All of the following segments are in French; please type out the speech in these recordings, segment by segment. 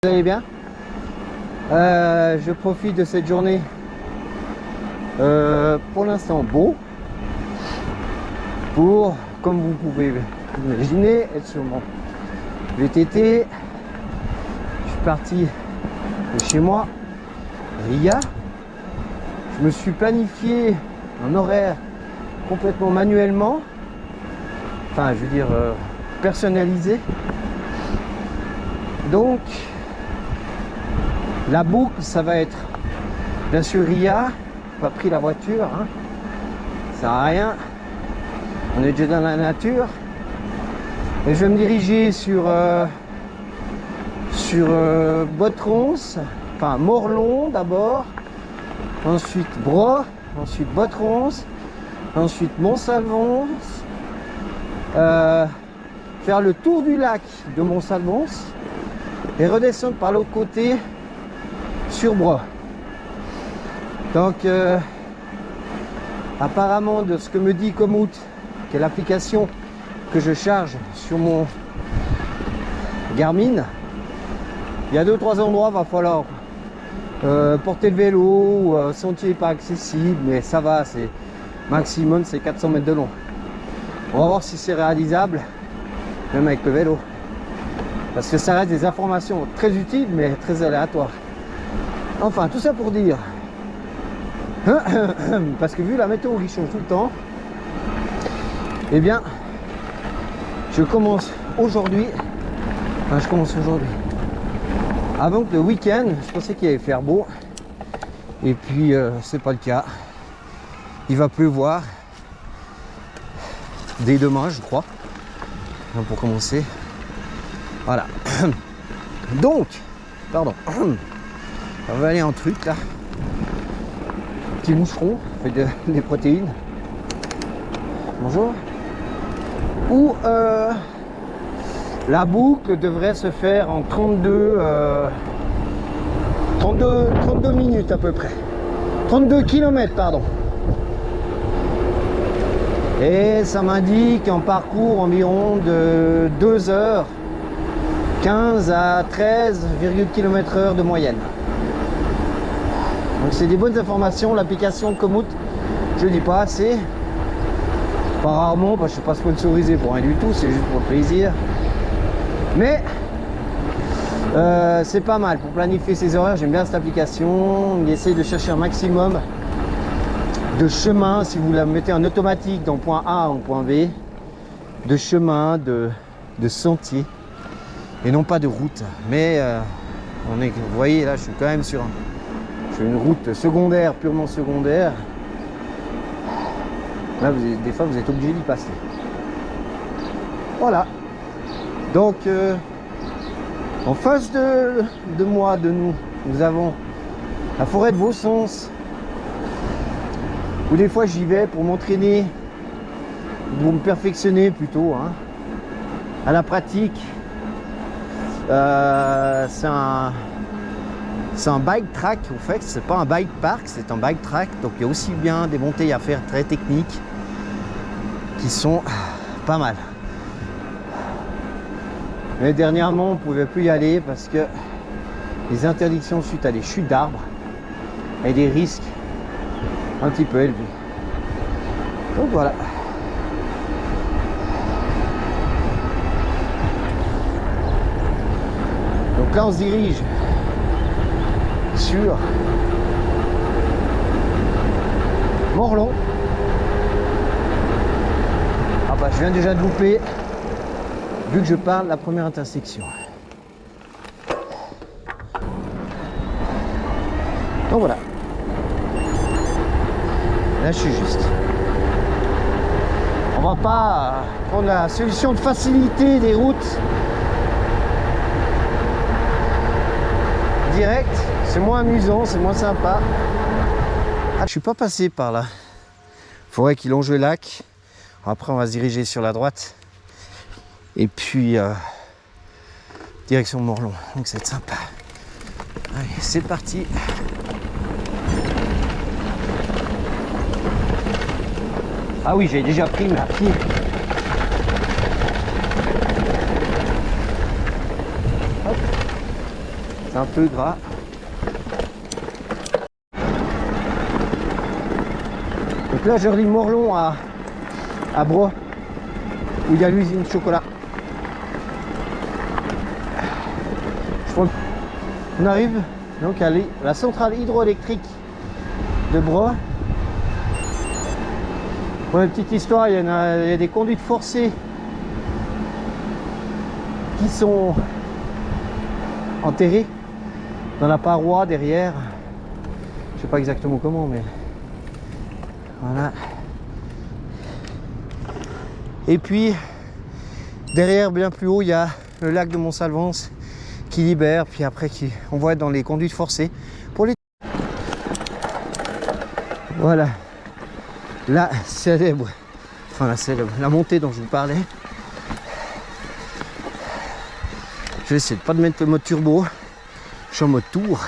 Vous allez bien? Je profite de cette journée pour l'instant beau pour, comme vous pouvez imaginer, être sur mon VTT. Je suis parti de chez moi, Ria. Je me suis planifié un horaire complètement manuellement, enfin je veux dire personnalisé. Donc la boucle, ça va être bien sûr Ria. Pas pris la voiture, hein. Ça sert à rien. On est déjà dans la nature. Et je vais me diriger sur Botrons, enfin Morlon d'abord, ensuite Bro, ensuite Botrons, ensuite Montsalvons, faire le tour du lac de Montsalvons et redescendre par l'autre côté sur Bro. Donc apparemment, de ce que me dit Komoot, qui est l'application que je charge sur mon Garmin, il y a 2-3 endroits, va falloir porter le vélo, sentier pas accessible, mais ça va, c'est maximum, c'est 400 mètres de long. On va voir si c'est réalisable, même avec le vélo, parce que ça reste des informations très utiles, mais très aléatoires. Enfin, tout ça pour dire, parce que vu la météo qui change tout le temps, eh bien, je commence aujourd'hui. Avant que le week-end, je pensais qu'il allait faire beau, et puis c'est pas le cas. Il va pleuvoir dès demain, je crois, pour commencer. Voilà. Donc, pardon, on va aller en truc là. Petit moucheron, fait des protéines. Bonjour. Où la boucle devrait se faire en 32 minutes à peu près. 32 km, pardon. Et ça m'indique un parcours environ de 2h15 à 13 km/h de moyenne. Donc c'est des bonnes informations. L'application Komoot, je ne dis pas assez. Pas rarement, parce que je ne suis pas sponsorisé pour rien du tout, c'est juste pour le plaisir. Mais c'est pas mal pour planifier ses horaires. J'aime bien cette application. Il essaye de chercher un maximum de chemins, si vous la mettez en automatique dans point A en point B, de chemins, de sentiers, et non pas de route. Mais vous voyez là, je suis quand même sur une route secondaire, purement secondaire. Là, des fois, vous êtes obligé d'y passer. Voilà. Donc, en face de moi, de nous avons la forêt de Vaucens, où des fois j'y vais pour m'entraîner, pour me perfectionner plutôt, hein, à la pratique. C'est un bike track, en fait, c'est pas un bike park, c'est un bike track. Donc il y a aussi bien des montées à faire très techniques qui sont pas mal. Mais dernièrement, on ne pouvait plus y aller parce que les interdictions suite à des chutes d'arbres et des risques un petit peu élevés. Donc voilà. Donc là, on se dirige sur Morlon. Ah bah, je viens déjà de louper, vu que je parle, la première intersection. Donc voilà. Là, je suis juste. On va pas prendre la solution de facilité des routes direct, c'est moins amusant, c'est moins sympa. Ah, je suis pas passé par là. Forêt qui longe le lac. Après, on va se diriger sur la droite. Et puis, direction Morlon. Donc, ça va être sympa. Allez, c'est parti. Ah oui, j'ai déjà pris ma pied. c'est un peu gras. Donc là je relie Morlon à Bro, où il y a l'usine chocolat. On arrive donc à la centrale hydroélectrique de Bro. Pour une petite histoire, il y a des conduites forcées qui sont enterrées dans la paroi derrière. Je sais pas exactement comment, mais voilà. Et puis derrière, bien plus haut, il y a le lac de Montsalvance qui libère, puis après on va être dans les conduites forcées pour les... Voilà la célèbre, la montée dont je vous parlais. Je vais essayer de pas de mettre le mode turbo, je suis en mode tour.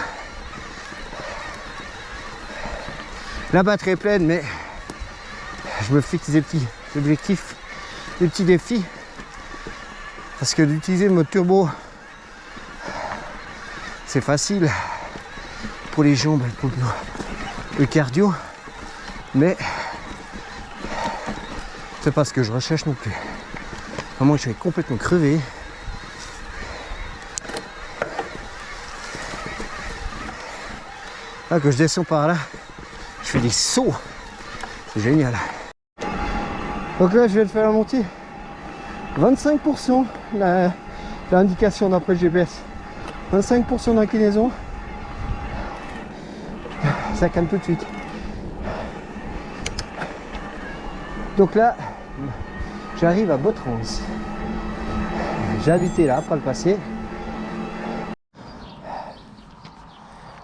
La batterie est pleine, mais je me fixe des petits objectifs, des petits défis, parce que d'utiliser le mode turbo c'est facile pour les jambes et pour le cardio, mais c'est pas ce que je recherche non plus. Moi je vais complètement crever. Là que je descends par là, je fais des sauts, c'est génial. Donc là je viens de faire la montée 25% l'indication d'après le GPS, 25% d'inclinaison, ça calme tout de suite. Donc là j'arrive à Botrans, j'ai habité là par le passé.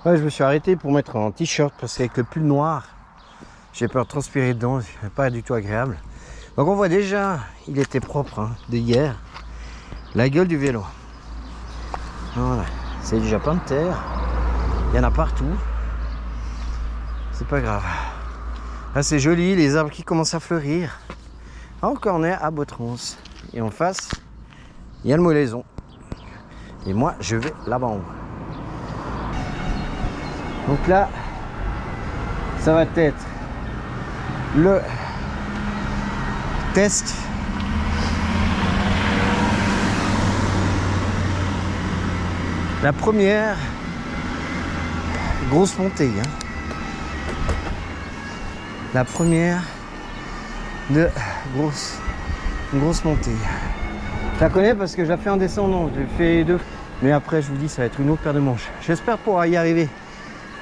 Ouais, je me suis arrêté pour mettre un t-shirt parce qu'avec le pull noir j'ai peur de transpirer dedans, c'est pas du tout agréable. Donc on voit déjà, il était propre hein, de hier, la gueule du vélo. Voilà, c'est déjà plein de terre, il y en a partout, c'est pas grave. Là c'est joli, les arbres qui commencent à fleurir. Donc on est à Botrans et en face il y a le Molaison et moi je vais là-bas en haut. Donc là ça va être le test la première grosse montée hein. La première de une grosse montée. Je la connais parce que je la fais en descendant, j'ai fait deux, mais après je vous dis ça va être une autre paire de manches. J'espère pouvoir y arriver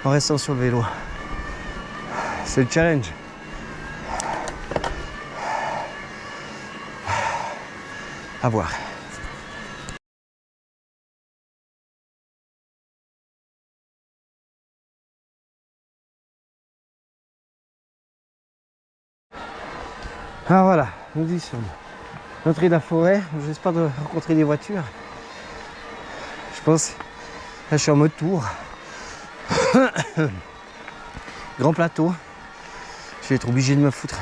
en restant sur le vélo. C'est le challenge. À voir. Ah voilà, nous y sommes. L'entrée de la forêt, j'espère de rencontrer des voitures. Je pense, là je suis en mode tour. Grand plateau. Je vais être obligé de me foutre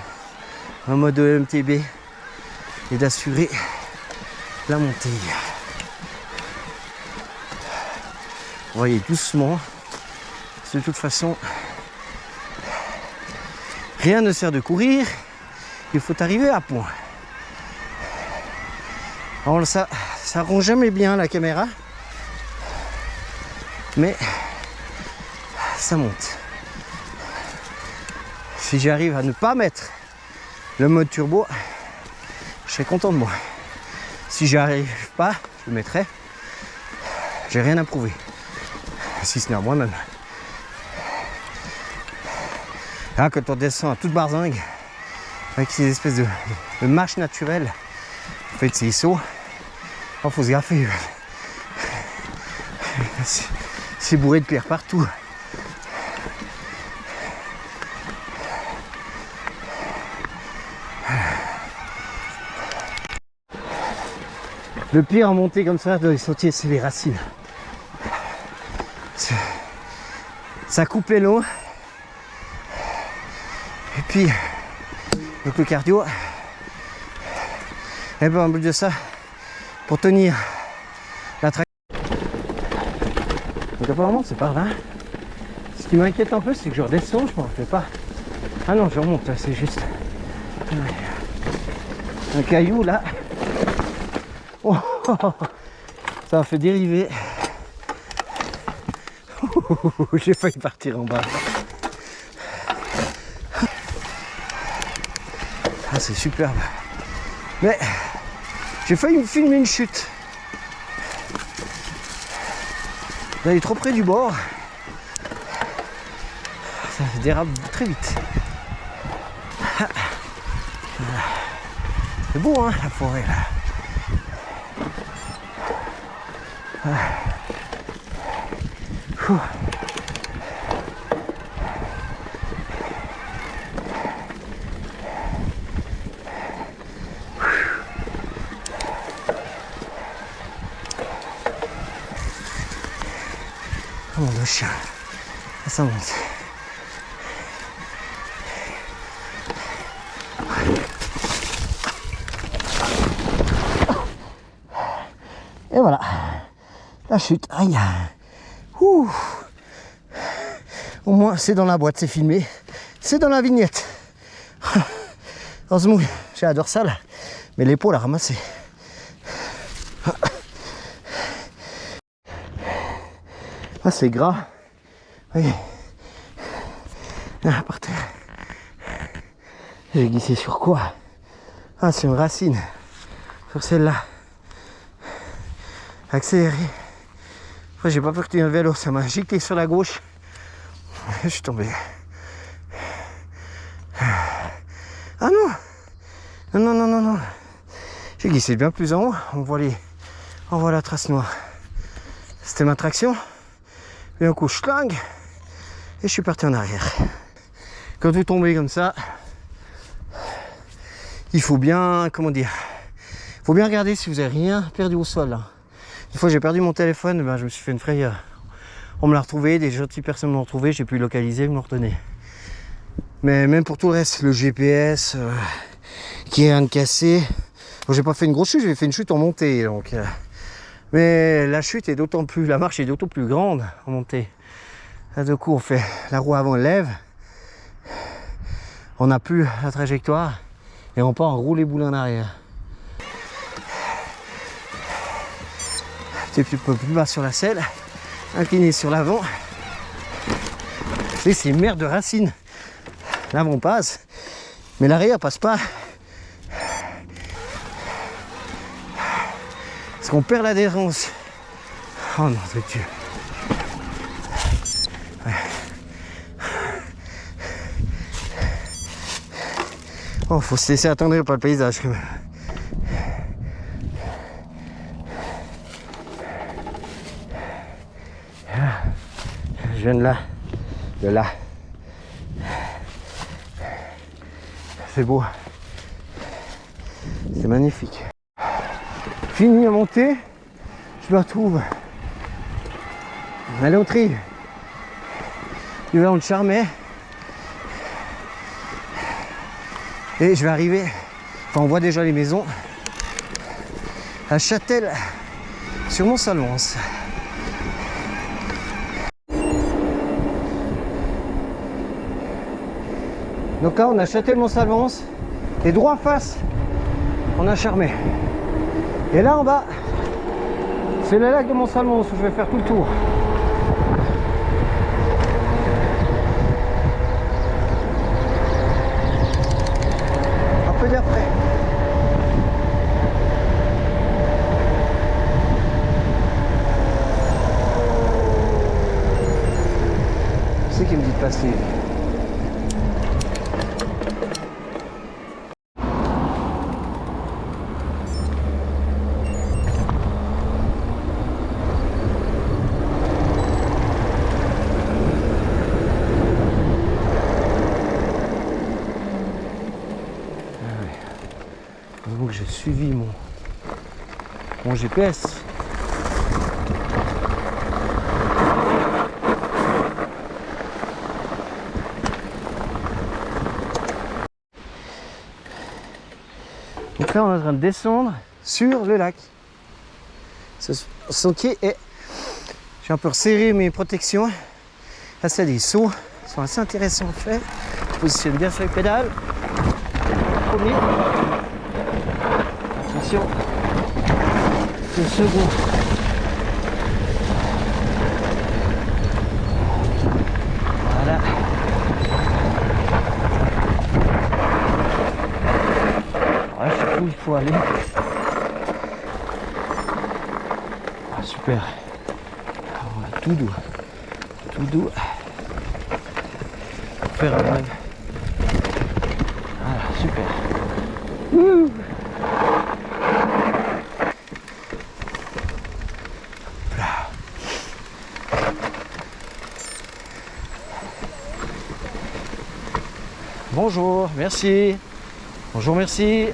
en mode MTB et d'assurer la montée. Vous voyez doucement. De toute façon, rien ne sert de courir. Il faut arriver à point. Alors ça rend jamais bien la caméra, mais ça monte. Si j'arrive à ne pas mettre le mode turbo, je serai content de moi. Si j'y arrive pas, je le mettrai. J'ai rien à prouver, si ce n'est à moi-même. Là, quand on descend à toute barzingue, avec ces espèces de marches naturelles, en fait ces sauts, il faut se gaffer. C'est bourré de pierres partout. Le pire en montée comme ça dans les sentiers, c'est les racines. Ça coupe les longs. Et puis, donc le cardio. Et ben en plus de ça, pour tenir la traction. apparemment c'est par là. Ce qui m'inquiète un peu, c'est que je redescends, je m'en fais pas. Ah non, je remonte, c'est juste un caillou là. Oh, ça m'a fait dériver. J'ai failli partir en bas. Ah, c'est superbe. Mais j'ai failli me filmer une chute. D'aller trop près du bord. Ça dérape très vite. C'est beau hein, la forêt là. Oh mon chien, ça monte. Et voilà, la chute, aïe. Ouh. Au moins c'est dans la boîte, c'est filmé, c'est dans la vignette. Heureusement, j'adore ça là, mais l'épaule a ramassé. Ah c'est gras. Oui. Ah, par terre. J'ai glissé sur quoi? Ah c'est une racine. Sur celle-là. Accéléré. Après j'ai pas peur que tu aies un vélo, ça m'a giclé sur la gauche. Je suis tombé. Ah non. Non, non, non, non, non. J'ai glissé bien plus en haut. On voit la trace noire. C'était ma traction. Et un coup schlang. Et je suis parti en arrière. Quand vous tombez comme ça, il faut bien, comment dire, il faut bien regarder si vous avez rien perdu au sol là. Une fois j'ai perdu mon téléphone, ben, je me suis fait une frayeur. On me l'a retrouvé, des gentilles personnes m'ont retrouvé, j'ai pu le localiser, me le redonner. Mais même pour tout le reste, le GPS qui est un de cassé. Bon, j'ai pas fait une grosse chute, j'ai fait une chute en montée. Donc, mais la chute est d'autant plus, la marche est d'autant plus grande en montée. Là, du coup, on fait la roue avant lève. On n'a plus la trajectoire et on part en rouler boule en arrière. Un petit peu plus bas sur la selle, incliné sur l'avant. C'est une merde de racines. L'avant passe, mais l'arrière passe pas. Parce qu'on perd l'adhérence. Oh non, de Dieu. Ouais. Oh, faut se laisser attendrir par le paysage quand même. Je viens de là. C'est beau. C'est magnifique. Fini à monter, je me retrouve à l'entrée du Vallon de Charmey. Et je vais arriver, enfin on voit déjà les maisons, à Châtel, sur Mont-Salvance. Donc là on a Châtel-Mont-Salvance et droit face on a Charmey. Et là en bas c'est le lac de Mont-Salvance où je vais faire tout le tour. Un peu d'après. C'est qui me dit de passer. Donc j'ai suivi mon GPS. Donc là on est en train de descendre sur le lac. Ce sentier est, J'ai un peu resserré mes protections. Là, c'est des sauts. Ils sont assez intéressants à faire. Je positionne bien sur les pédales. Premier. Attention. Le second. Voilà. Ouais, je sais où il faut aller. Ah, super. Alors, tout doux. Tout doux. Faire un rêve. Voilà, super. Wouh. Bonjour, merci. Bonjour, merci.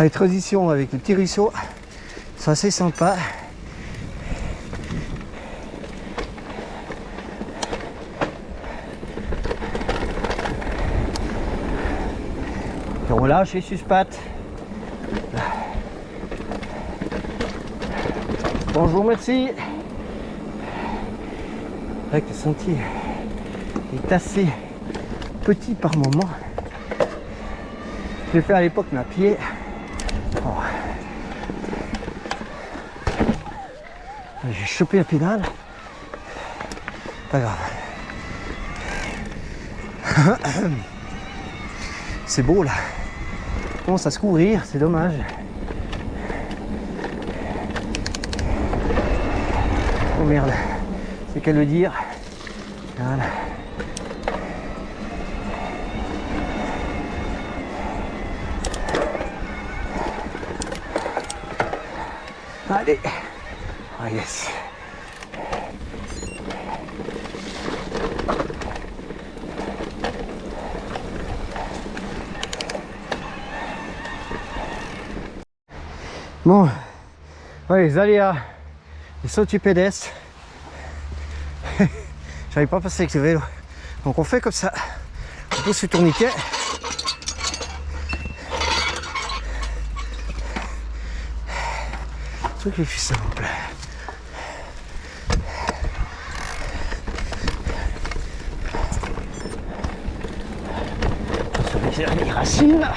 Les transitions avec le petit ruisseau sont assez sympas. Et on lâche les suspattes. Bonjour, merci. Avec le sentier est assez petit par moment. Je l'ai fait à l'époque mais à pied. Oh. J'ai chopé la pédale. Pas grave. C'est beau là. On commence à se couvrir, c'est dommage. Oh merde. C'est qu'à le dire. Voilà. Allez. Ah yes. Bon, ouais, les aléas, les sautiers pédestres. J'arrive pas à passer avec le vélo. Donc on fait comme ça. On pousse le tourniquet. Truc les plus simple. Sur les racines.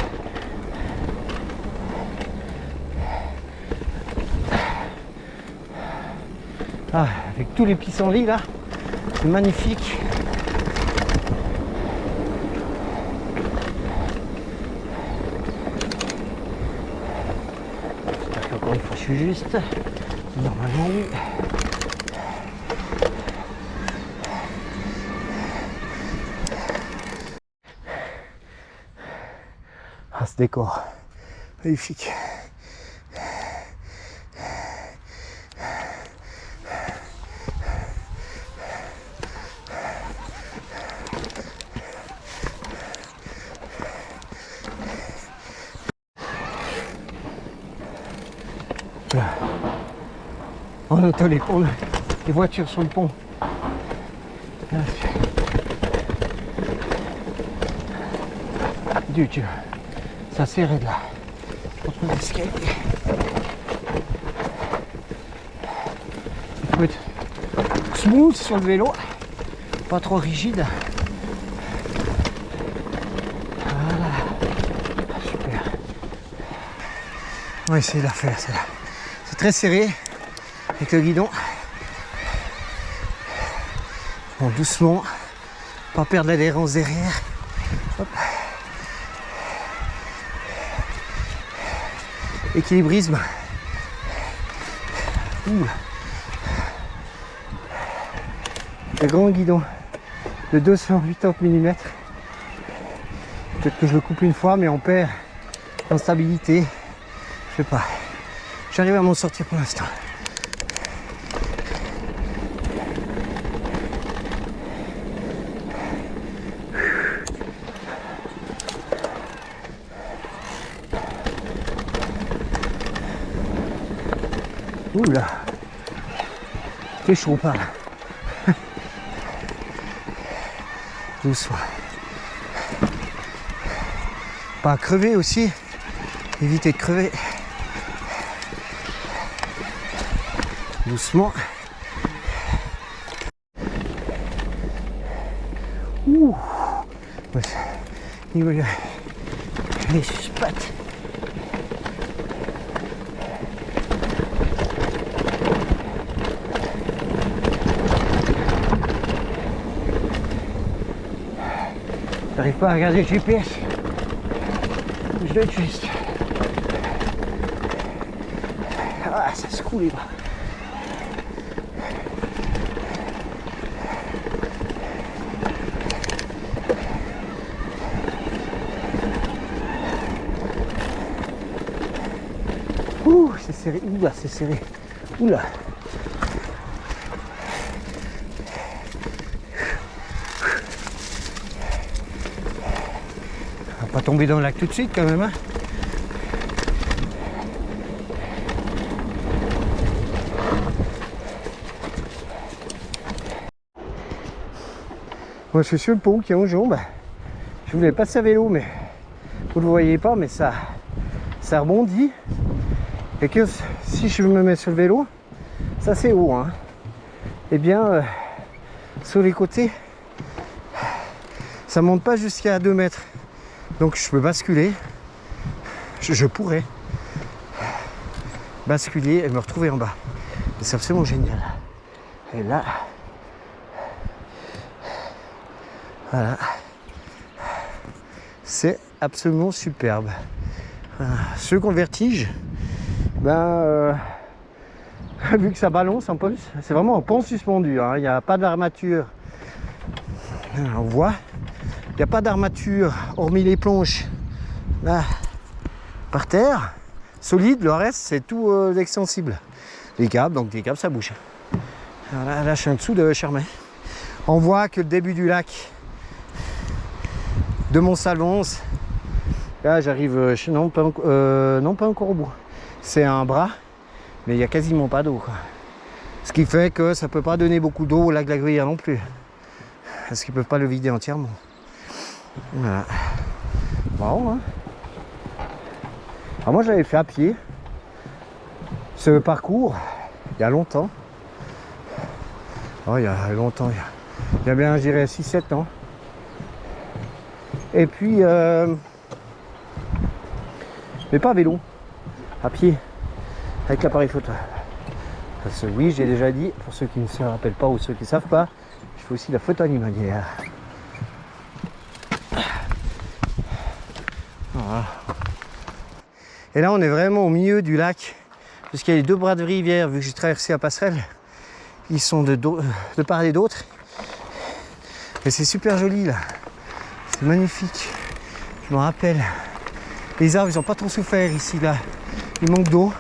Ah, avec tous les pissenlits là, c'est magnifique. J'espère qu'encore une fois je suis juste. Normalement oui. Ah, ce décor, magnifique. En auto, les voitures sur le pont. Dieu, ça c'est raide là. Je retrouve l'escalier. Il faut être smooth sur le vélo, pas trop rigide. Voilà. Super. On va essayer de la faire celle-là. C'est très serré avec le guidon. Bon, doucement, pas perdre l'adhérence derrière. Hop. Équilibrisme. Ouh. Le grand guidon de 280 mm. Peut-être que je le coupe une fois, mais on perd en stabilité. Je sais pas. J'arrive à m'en sortir pour l'instant. Ouh là. C'est chaud pas là. Doucement. Pas crever aussi. Évitez de crever. Doucement. Ouh. Il va les pattes. J'arrive pas à regarder le GPS. Je dois être juste. Ah, ça se coule les bras. Ouh, c'est serré. Oula, c'est serré. Oula. On va pas tomber dans le lac tout de suite quand même, hein. Moi je suis sur le pont qui est en jambe. Je voulais passer à vélo, mais vous ne le voyez pas, mais ça rebondit. Et que si je me mets sur le vélo, ça c'est haut, hein. Et bien sur les côtés, ça monte pas jusqu'à 2 mètres. Donc je peux basculer. Je pourrais basculer et me retrouver en bas. Et c'est absolument génial. Et là, voilà, c'est absolument superbe. Voilà. Ceux qui ont le vertige, ben, vu que ça balance en plus, c'est vraiment un pont suspendu, hein. Il n'y a pas d'armature. On voit, il n'y a pas d'armature hormis les planches là par terre, solide. Le reste c'est tout extensible. Les câbles, donc les câbles ça bouge. Voilà, là je suis en dessous de Charmey. On voit que le début du lac de Montsalvance, là j'arrive, non pas encore au bout. C'est un bras, mais il n'y a quasiment pas d'eau, quoi. Ce qui fait que ça ne peut pas donner beaucoup d'eau au lac de la Gruyère non plus. Parce qu'ils ne peuvent pas le vider entièrement. Voilà. Bon, hein. Alors moi j'avais fait à pied ce parcours il y a longtemps. Oh, il y a longtemps, il y a bien je dirais 6-7 ans. Et puis mais pas à vélo, à pied, avec l'appareil photo. Parce que oui, j'ai déjà dit, pour ceux qui ne se rappellent pas ou ceux qui ne savent pas, je fais aussi la photo animalière. Voilà. Et là on est vraiment au milieu du lac, parce qu'il y a les deux bras de rivière, vu que j'ai traversé la passerelle, ils sont de part et d'autre. Et c'est super joli là, c'est magnifique. Je me rappelle, les arbres ils n'ont pas trop souffert ici là, il manque d'eau.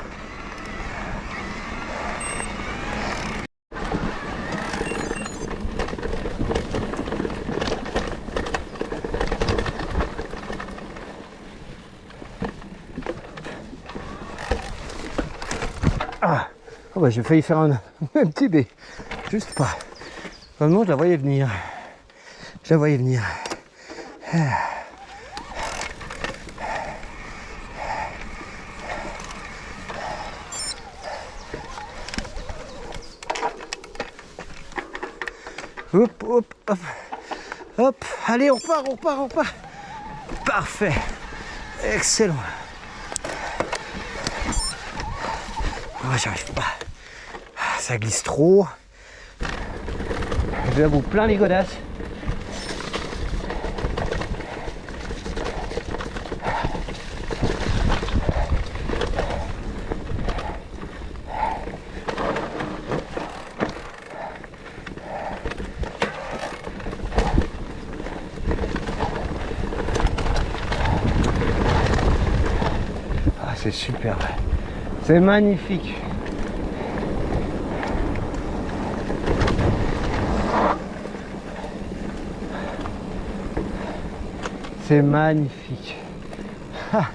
Ah, oh bah, j'ai failli faire un petit B, juste pas. Vraiment, je la voyais venir. Je la voyais venir. Hop, hop, hop. Hop, allez, on repart. Parfait. Excellent. Oh, j'arrive pas. Ça glisse trop. Je vous plein les godasses. Ah, c'est super. C'est magnifique. C'est magnifique. Ah.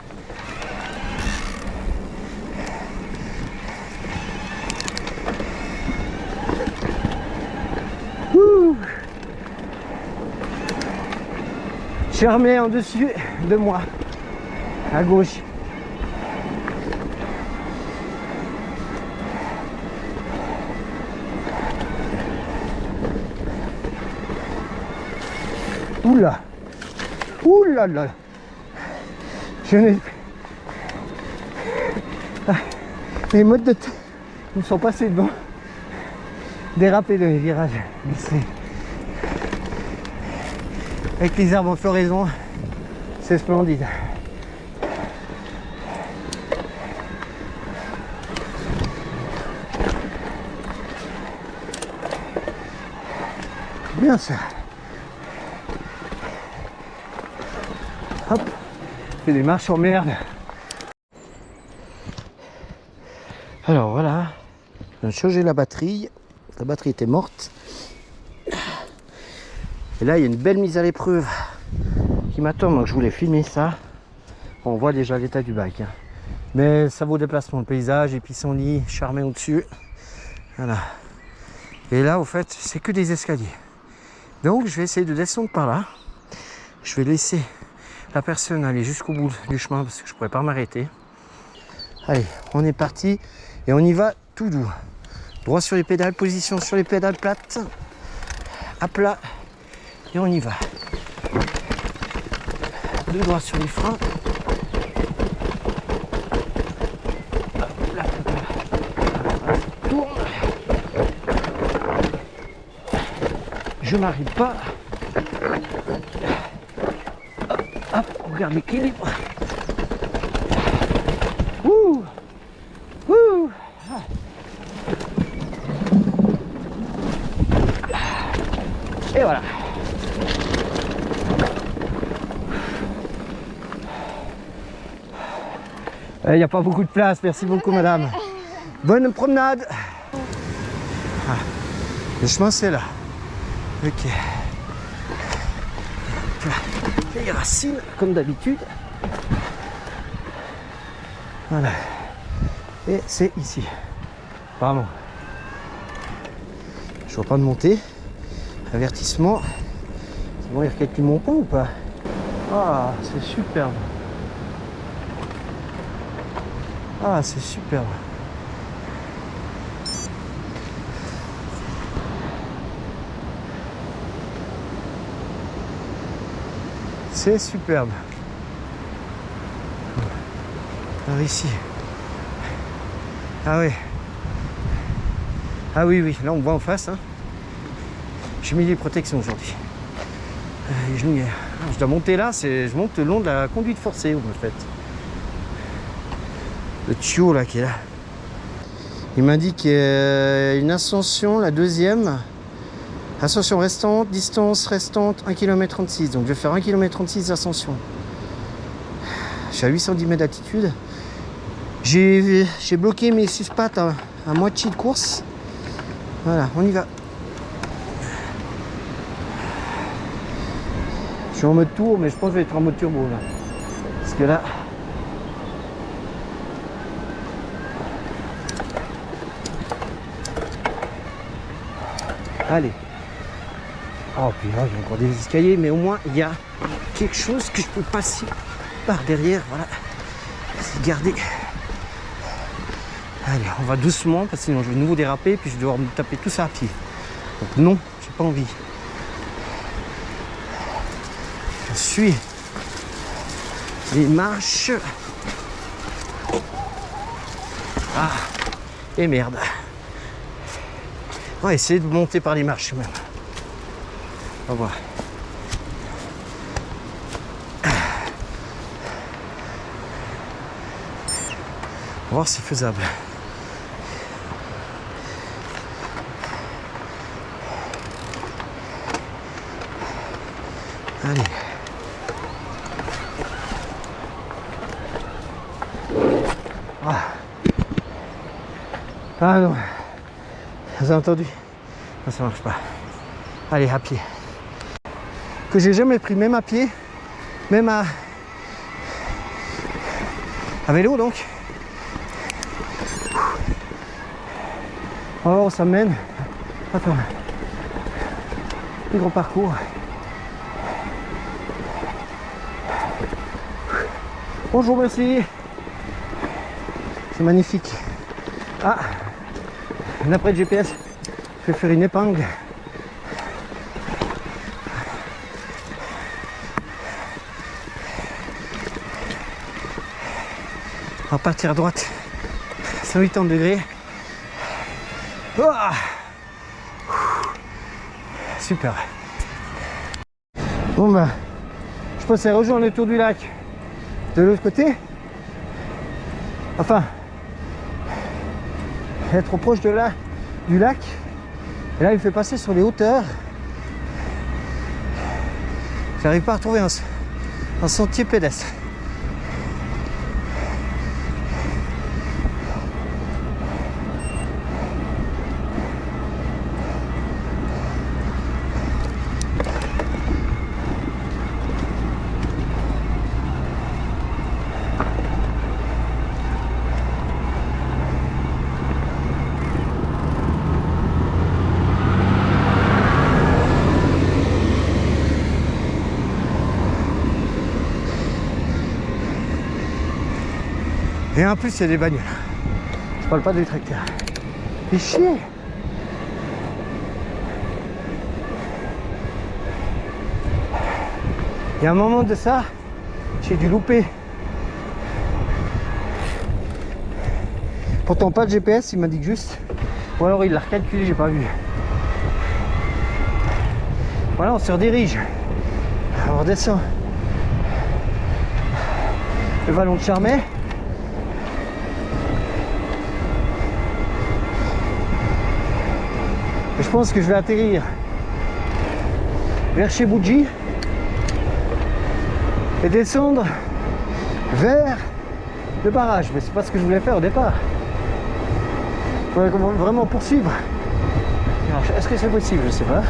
Je remets en dessus de moi, à gauche. Oula, oula là, je n'ai... Les modes de tête me sont passés devant. Déraper dans les virages, glisser. Avec les arbres en floraison, c'est splendide. Bien ça. Hop, fais des marches en merde. Alors voilà, j'ai changé la batterie. La batterie était morte. Et là, il y a une belle mise à l'épreuve qui m'attend. Donc, je voulais filmer ça. On voit déjà l'état du bike. Hein. Mais ça vaut le déplacement, le paysage et puis son lit charmé au-dessus. Voilà. Et là, au fait, c'est que des escaliers. Donc, je vais essayer de descendre par là. Je vais laisser la personne aller jusqu'au bout du chemin parce que je ne pourrais pas m'arrêter. Allez, on est parti et on y va tout doux. Droit sur les pédales, position sur les pédales plates, à plat, et on y va. Deux doigts sur les freins. Là, tourne. Je m'arrive pas. Hop, hop, on regarde l'équilibre. Ouh, ouh. Et voilà. Il n'y a pas beaucoup de place, merci beaucoup madame. Bonne promenade. Ah, le chemin c'est là. Ok. Les racines comme d'habitude. Voilà. Et c'est ici. Pardon. Je vois pas de montée. Avertissement. C'est bon, il y a quelqu'un montant ou pas? Ah, c'est superbe. Ah, c'est superbe. C'est superbe. Alors ici. Ah oui. Ah oui, oui, là on voit en face. Hein. J'ai mis les protections aujourd'hui. Les genoux, je dois monter là, je monte le long de la conduite forcée en fait. Le tuyau là qui est là. Il m'indique une ascension, la deuxième. Ascension restante, distance restante 1 km 36. Donc je vais faire 1 km 36 d'ascension. Je suis à 810 mètres d'altitude. J'ai bloqué mes suspattes à moitié de course. Voilà, on y va. Je suis en mode tour, mais je pense que je vais être en mode turbo là. Parce que là... Allez. Oh, puis là, il y a encore des escaliers, mais au moins, il y a quelque chose que je peux passer par derrière. Voilà. C'est garder. Allez, on va doucement, parce que sinon je vais de nouveau déraper, puis je vais devoir me taper tout ça à pied. Donc non, j'ai pas envie. Je suis les marches. Ah, et merde. On va essayer de monter par les marches même. On va voir. On va voir si c'est faisable. Allez. Ah. Ah non. Vous avez entendu? Non, ça marche pas. Allez, à pied. Que j'ai jamais pris, même à pied, même à vélo donc. Oh, ça mène. Attends. Plus gros parcours. Bonjour, merci. C'est magnifique. Ah, d'après le GPS, je vais faire une épingle. On va partir à droite. 180 degrés. Oh, super. Bon ben, je pensais rejoindre le tour du lac de l'autre côté. Enfin, être trop proche de là, du lac. Et là, il me fait passer sur les hauteurs. J'arrive pas à retrouver un sentier pédestre. Et en plus, il y a des bagnoles. Je parle pas des tracteurs. Fais chier. Il y a un moment de ça, j'ai dû louper. Pourtant pas de GPS, il m'indique juste. Ou alors il l'a recalculé, j'ai pas vu. Voilà, on se redirige. On redescend le vallon de Charmey. Je pense que je vais atterrir vers chez Bougie et descendre vers le barrage. Mais c'est pas ce que je voulais faire au départ. Il faudrait vraiment poursuivre. Est-ce que c'est possible? Je sais pas.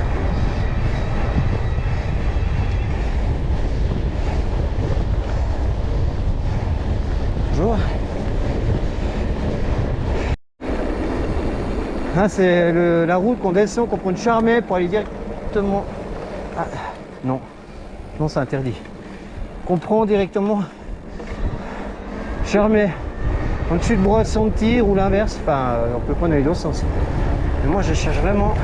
Bonjour. Là, c'est la route qu'on descend, qu'on prend de Charmey pour aller directement. Ah, non, non, c'est interdit. Qu'on prend directement Charmey en dessus de Brosse sans tir ou l'inverse. Enfin, on peut prendre les deux sens. Mais moi, je cherche vraiment.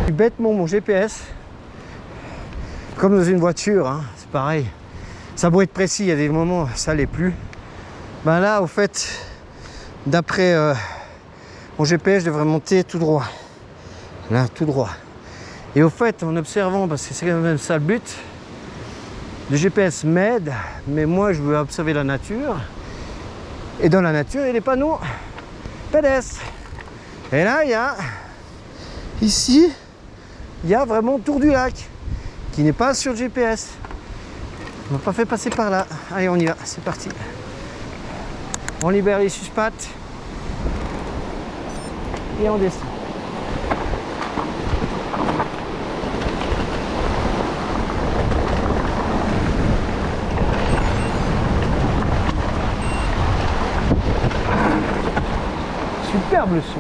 Bêtement mon GPS, comme dans une voiture, hein, c'est pareil. Ça doit être précis, il y a des moments ça l'est plus. Ben là, au fait, d'après mon GPS, je devrais monter tout droit. Là, tout droit. Et au fait, en observant, parce que c'est quand même ça le but, le GPS m'aide, mais moi je veux observer la nature. Et dans la nature, il y a des panneaux pédestres. Et là, il y a ici. Il y a vraiment Tour du Lac qui n'est pas sur le GPS. On m'a pas fait passer par là. Allez, on y va, c'est parti. On libère les suspattes et on descend. Superbe le saut.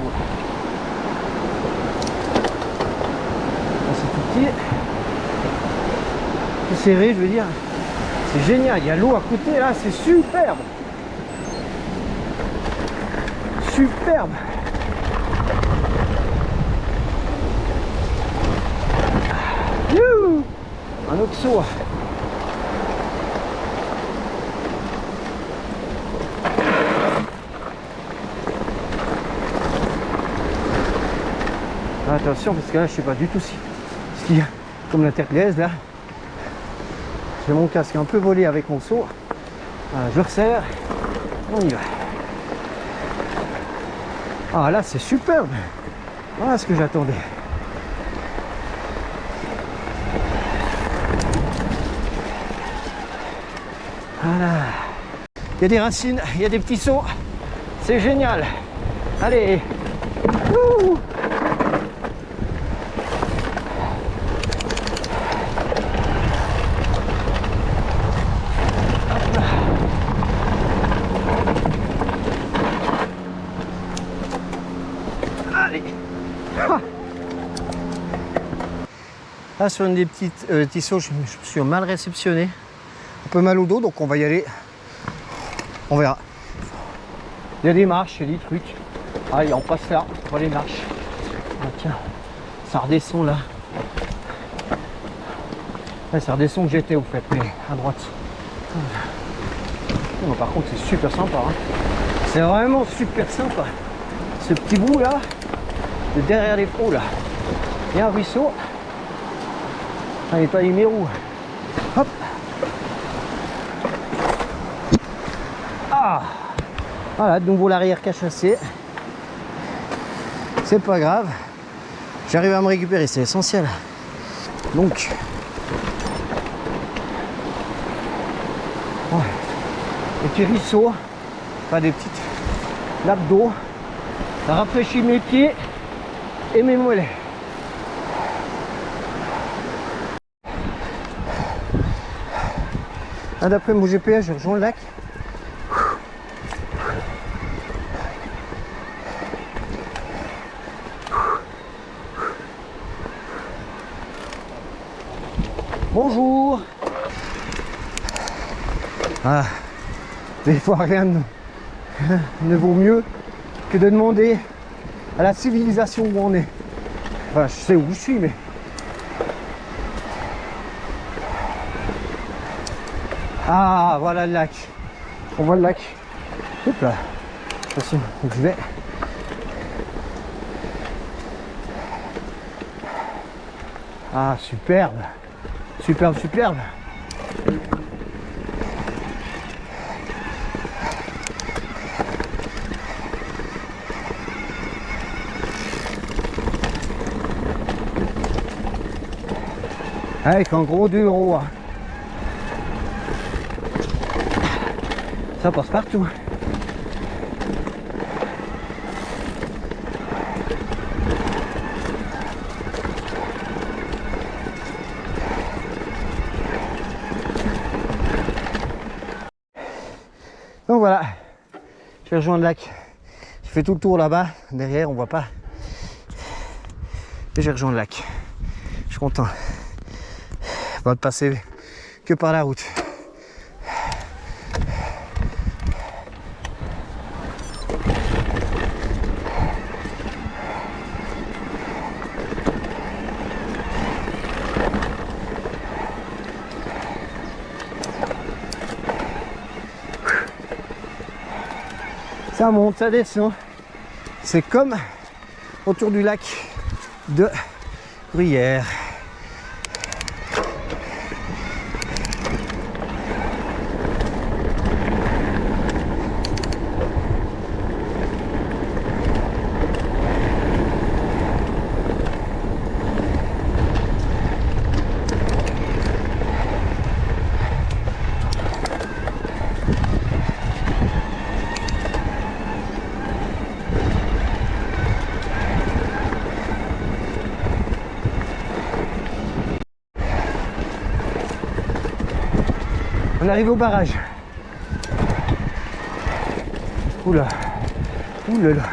C'est serré, je veux dire, c'est génial. Il y a l'eau à côté là, c'est superbe, superbe. Youhou, un autre saut. Attention, parce que là je sais pas du tout ce qu'il y a comme l'interglaise là. J'ai mon casque un peu volé avec mon saut. Je resserre. On y va. Ah là c'est superbe. Voilà ce que j'attendais. Voilà. Il y a des racines, il y a des petits sauts. C'est génial. Allez. Ouh. Là, sur une des petites tisseaux, je me suis mal réceptionné. Un peu mal au dos, donc on va y aller. On verra. Il y a des marches, il y a des trucs. Allez, on passe là, on voit les marches. Ah, tiens, ça redescend là. Ouais, ça redescend où j'étais au fait, mais à droite. Non, par contre, c'est super sympa. Hein. C'est vraiment super sympa. Ce petit bout là, de derrière les pros là. Il y a un ruisseau. Ça n'est pas les roues. Hop. Ah. Voilà, de nouveau l'arrière cachassé. C'est pas grave. J'arrive à me récupérer, c'est essentiel. Donc. Ouais. Des petits ruisseaux. Pas des petites nappes d'eau. Ça rafraîchit mes pieds et mes mollets. Ah, d'après mon GPS, je rejoins le lac. Bonjour. Ah, des fois rien ne vaut mieux que de demander à la civilisation où on est. Enfin, je sais où je suis, mais... Ah, voilà le lac. On voit le lac. Hop là. Attention, donc je vais. Ah, superbe. Superbe, superbe. Avec un gros 2 €. Hein. Ça passe partout. Donc voilà, j'ai rejoint le lac. J'ai fait tout le tour là-bas. Derrière, on voit pas. Et j'ai rejoint le lac. Je suis content. Pas de passer que par la route. Ça monte, ça descend. C'est comme autour du lac de Gruyère. On arrive au barrage. Oula. Oulala.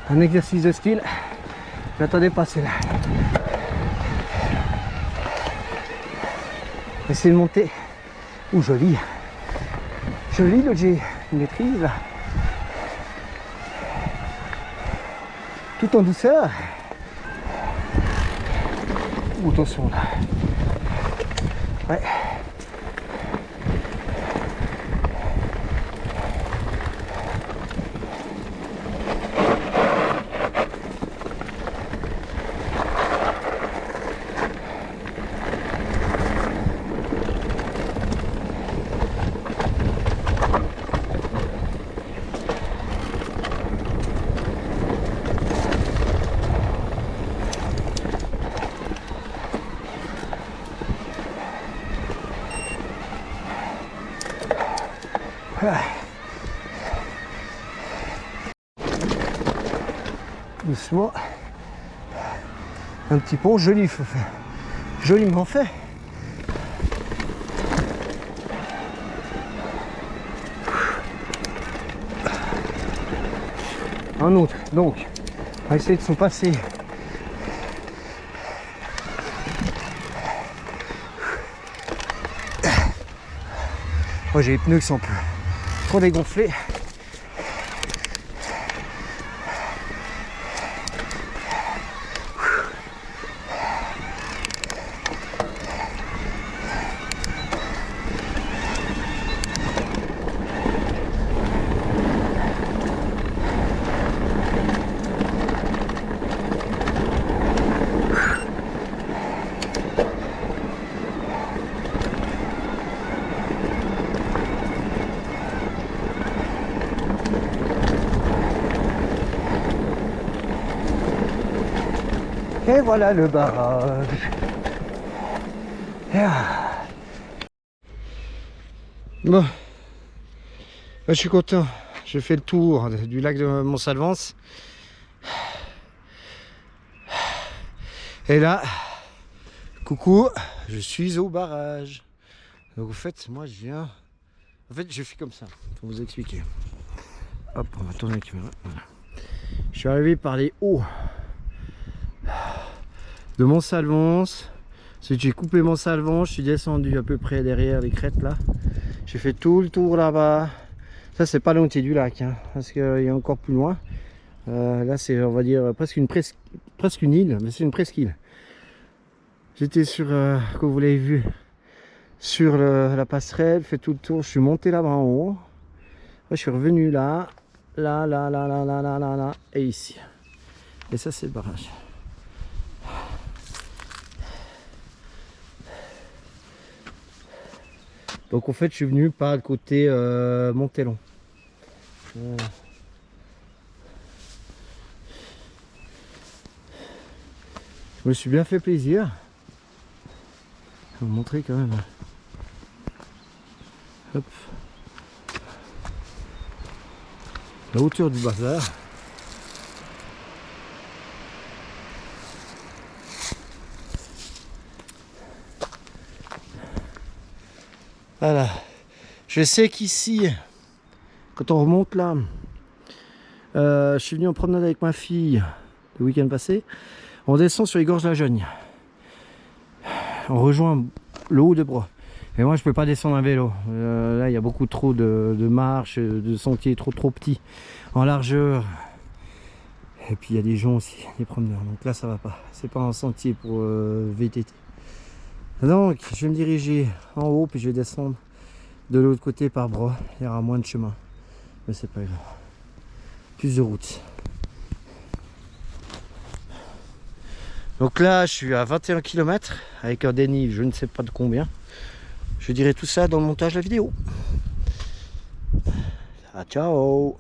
Un exercice de style. Je m'attendais pas à celle-là. Essayer de monter. Ouh, joli. Joli le G. Une maîtrise là. Tout en douceur. Ouh, attention là. Ouais. Doucement. Un petit pont joli, joliment fait. un autre. Donc, on va essayer de s'en passer. Moi j'ai les pneus qui sont un peu trop dégonflés. Et voilà le barrage. Bon, je suis content. Je fais le tour du lac de Montsalvance. Et là, coucou, je suis au barrage. Donc en fait, moi je viens. En fait, je fais comme ça pour vous expliquer. Hop, on va tourner la caméra. Voilà. Je suis arrivé par les hauts de Montsalvance. Ensuite j'ai coupé Montsalvance, je suis descendu à peu près derrière les crêtes là. J'ai fait tout le tour là-bas. Ça c'est pas l'entier du lac, hein, parce qu'il y a encore plus loin. Là c'est, on va dire, presque une île, mais c'est une presqu'île. J'étais sur, comme vous l'avez vu, sur la passerelle, fait tout le tour. Je suis monté là-bas en haut. Je suis revenu là, là, et ici. Et ça c'est le barrage. Donc en fait je suis venu par le côté Montelon. Voilà. Je me suis bien fait plaisir. Je vais vous montrer quand même. Hop. La hauteur du bazar. Voilà. Je sais qu'ici, quand on remonte là, je suis venu en promenade avec ma fille le week-end passé. On descend sur les gorges de la Jogne. On rejoint le haut de Bros. Et moi je peux pas descendre un vélo. Là il y a beaucoup trop de marches, de sentiers trop petits en largeur. Et puis il y a des gens aussi, des promeneurs. Donc là ça va pas. C'est pas un sentier pour VTT. Donc je vais me diriger en haut puis je vais descendre de l'autre côté par Bros. Il y aura moins de chemin. Mais c'est pas grave. Plus de route. Donc là je suis à 21 km avec un dénivelé je ne sais pas de combien. Je dirai tout ça dans le montage de la vidéo. Ah, ciao.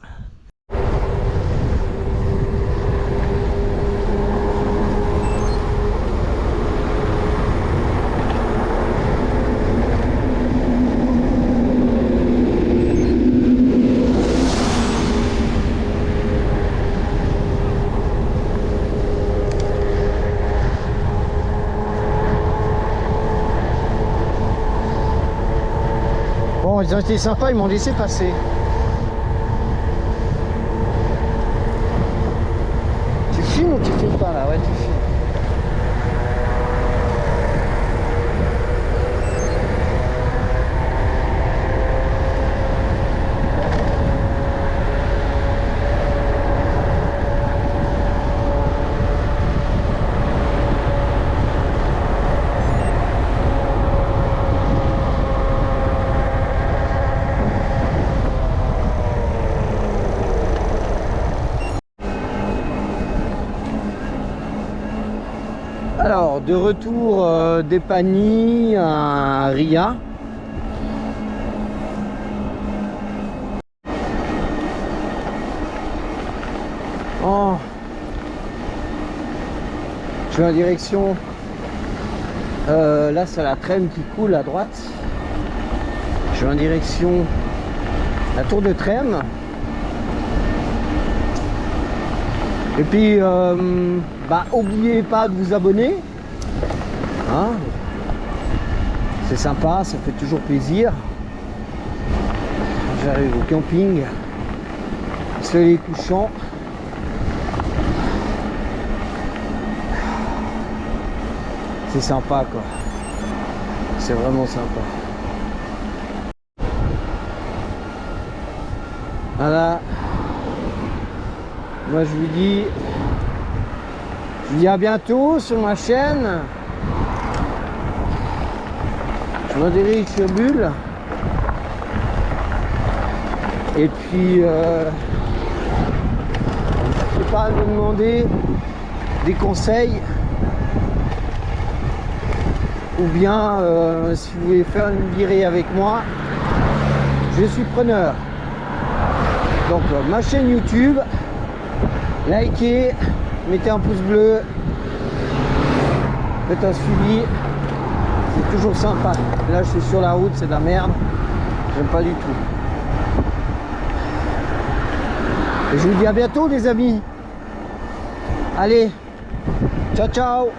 Bon, ils ont été sympas, ils m'ont laissé passer. Tu filmes ou tu filmes pas là? Ouais, tu filmes. Alors, de retour d'Epagny à Ria. Oh. Je vais en direction. Là, c'est la Trême qui coule à droite. Je vais en direction la tour de Trême. Et puis, oubliez pas de vous abonner. Hein, c'est sympa, ça fait toujours plaisir. J'arrive au camping. Soleil couchant. C'est sympa quoi. C'est vraiment sympa. Voilà. Moi je vous dis à bientôt sur ma chaîne. Je me dirige sur Bulle. Et puis n'hésitez pas à me demander des conseils. Ou bien si vous voulez faire une virée avec moi, je suis preneur. Donc ma chaîne YouTube, likez, mettez un pouce bleu, faites un suivi, c'est toujours sympa. Là je suis sur la route, c'est de la merde, j'aime pas du tout. Et je vous dis à bientôt les amis. Allez, ciao ciao.